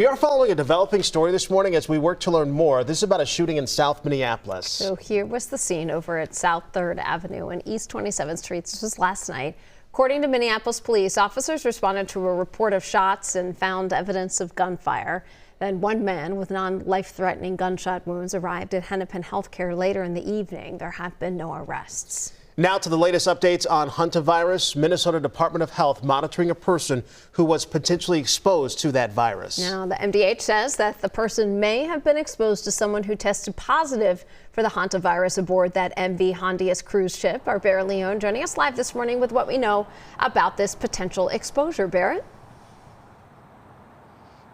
We are following a developing story this morning as we work to learn more. This is about a shooting in South Minneapolis. So here was the scene over at South 3rd Avenue and East 27th Street. This was last night. According to Minneapolis police, officers responded to a report of shots and found evidence of gunfire. Then one man with non-life-threatening gunshot wounds arrived at Hennepin Healthcare later in the evening. There have been no arrests. Now to the latest updates on hantavirus. Minnesota Department of Health monitoring a person who was potentially exposed to that virus. Now, the MDH says that the person may have been exposed to someone who tested positive for the hantavirus aboard that MV Hondius cruise ship. Our Barrett Leone joining us live this morning with what we know about this potential exposure. Barrett?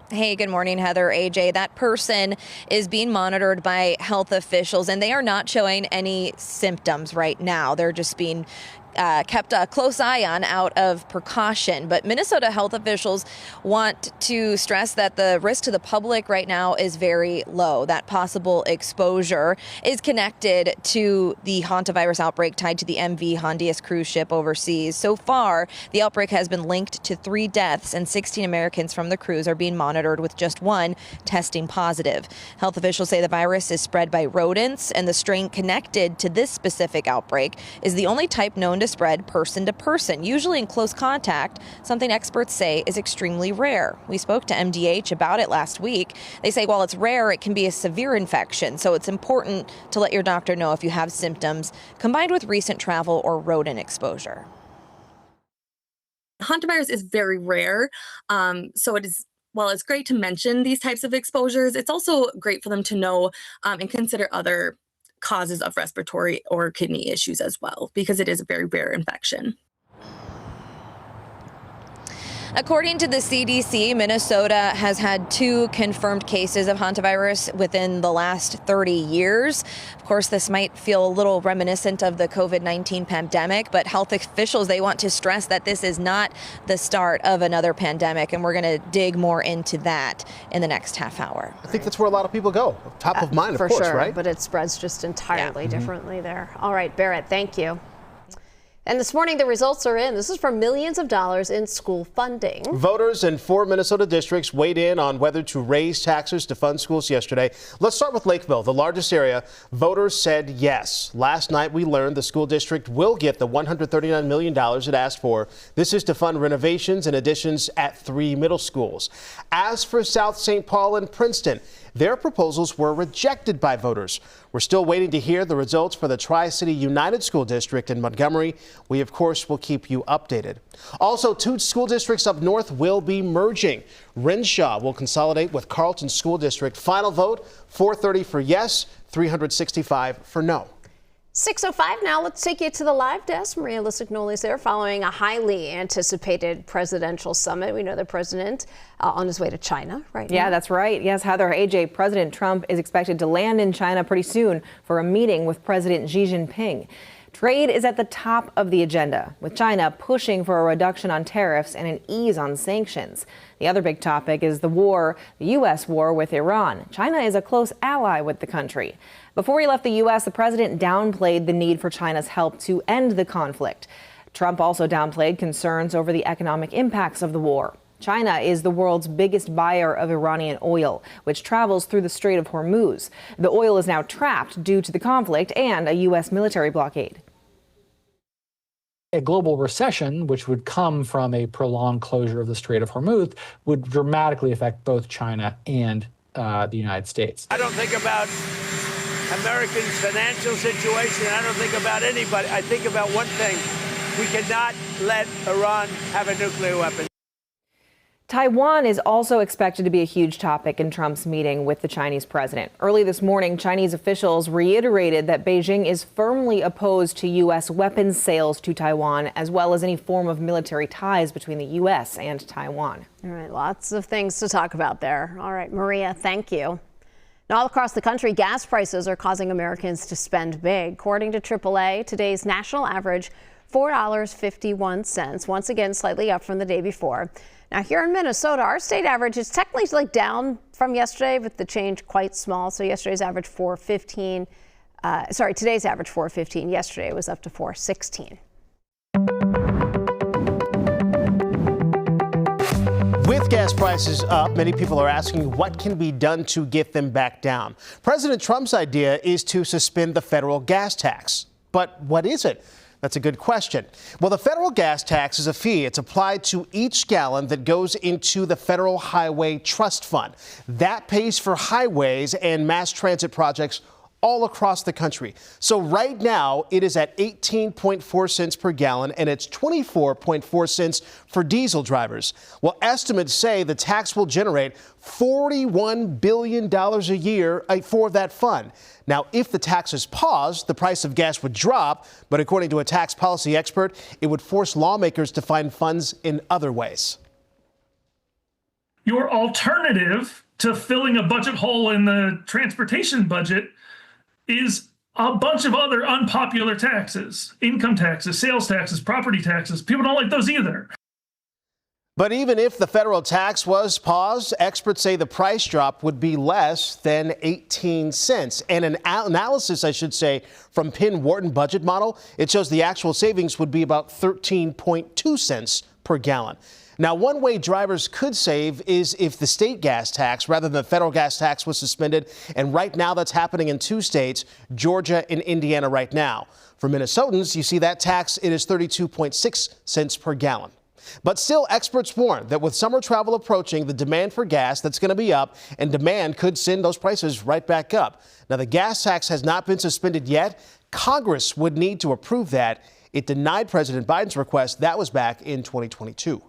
Hey, good morning, Heather, AJ. That person is being monitored by health officials, and they are not showing any symptoms right now. They're just being kept a close eye on out of precaution. But Minnesota health officials want to stress that the risk to the public right now is very low. That possible exposure is connected to the hantavirus outbreak tied to the MV Hondius cruise ship overseas. So far, the outbreak has been linked to 3 deaths, and 16 Americans from the cruise are being monitored with just 1 testing positive. Health officials say the virus is spread by rodents, and the strain connected to this specific outbreak is the only type known to spread person to person, usually in close contact, something experts say is extremely rare. We spoke to MDH about it last week. They say while it's rare, it can be a severe infection, so it's important to let your doctor know if you have symptoms combined with recent travel or rodent exposure. Hantavirus is very rare, so it is. While it's great to mention these types of exposures, it's also great for them to know and consider other causes of respiratory or kidney issues as well, because it is a very rare infection. According to the CDC, Minnesota has had 2 confirmed cases of hantavirus within the last 30 years. Of course, this might feel a little reminiscent of the COVID-19 pandemic, but health officials, they want to stress that this is not the start of another pandemic, and we're going to dig more into that in the next half hour. I think that's where a lot of people go. Top of mind, of course, sure, right? But it spreads just entirely differently there. All right, Barrett, thank you. And this morning, the results are in. This is for millions of dollars in school funding. Voters in 4 Minnesota districts weighed in on whether to raise taxes to fund schools yesterday. Let's start with Lakeville, the largest area. Voters said yes. Last night, we learned the school district will get the $139 million it asked for. This is to fund renovations and additions at 3 middle schools. As for South St. Paul and Princeton, their proposals were rejected by voters. We're still waiting to hear the results for the Tri-City United School District in Montgomery. We, of course, will keep you updated. Also, 2 school districts up north will be merging. Renshaw will consolidate with Carlton School District. Final vote, 430 for yes, 365 for no. 6:05 now. Let's take you to the live desk. Maria Lisignoli's there following a highly anticipated presidential summit. We know the president on his way to China right now. Yeah, that's right. Yes, Heather, AJ, President Trump is expected to land in China pretty soon for a meeting with President Xi Jinping. Trade is at the top of the agenda, with China pushing for a reduction on tariffs and an ease on sanctions. The other big topic is the U.S. war with Iran. China is a close ally with the country. Before he left the U.S., the president downplayed the need for China's help to end the conflict. Trump also downplayed concerns over the economic impacts of the war. China is the world's biggest buyer of Iranian oil, which travels through the Strait of Hormuz. The oil is now trapped due to the conflict and a U.S. military blockade. A global recession, which would come from a prolonged closure of the Strait of Hormuz, would dramatically affect both China and the United States. I don't think about Americans' financial situation. I don't think about anybody. I think about one thing. We cannot let Iran have a nuclear weapon. Taiwan is also expected to be a huge topic in Trump's meeting with the Chinese president. Early this morning, Chinese officials reiterated that Beijing is firmly opposed to U.S. weapons sales to Taiwan, as well as any form of military ties between the U.S. and Taiwan. All right, lots of things to talk about there. All right, Maria, thank you. Now, all across the country, gas prices are causing Americans to spend big. According to AAA, today's national average, $4.51, once again slightly up from the day before. Now, here in Minnesota, our state average is technically down from yesterday, but the change quite small. So yesterday's average today's average $4.15. Yesterday it was up to $4.16. With gas prices prices up, many people are asking what can be done to get them back down. President Trump's idea is to suspend the federal gas tax. But what is it? That's a good question. Well, the federal gas tax is a fee. It's applied to each gallon that goes into the Federal Highway Trust Fund. That pays for highways and mass transit projects all across the country. So right now it is at 18.4 cents per gallon, and it's 24.4 cents for diesel drivers. Well, estimates say the tax will generate $41 billion a year for that fund. Now, if the tax is paused, the price of gas would drop, but according to a tax policy expert, it would force lawmakers to find funds in other ways. Your alternative to filling a budget hole in the transportation budget is a bunch of other unpopular taxes, income taxes, sales taxes, property taxes. People don't like those either. But even if the federal tax was paused, experts say the price drop would be less than 18 cents. And an analysis, I should say, from Penn Wharton budget model, it shows the actual savings would be about 13.2 cents per gallon. Now, one way drivers could save is if the state gas tax rather than the federal gas tax was suspended. And right now that's happening in 2 states, Georgia and Indiana right now. For Minnesotans, you see that tax, it is 32.6 cents per gallon. But still, experts warn that with summer travel approaching, the demand for gas that's going to be up, and demand could send those prices right back up. Now, the gas tax has not been suspended yet. Congress would need to approve that. It denied President Biden's request. That was back in 2022.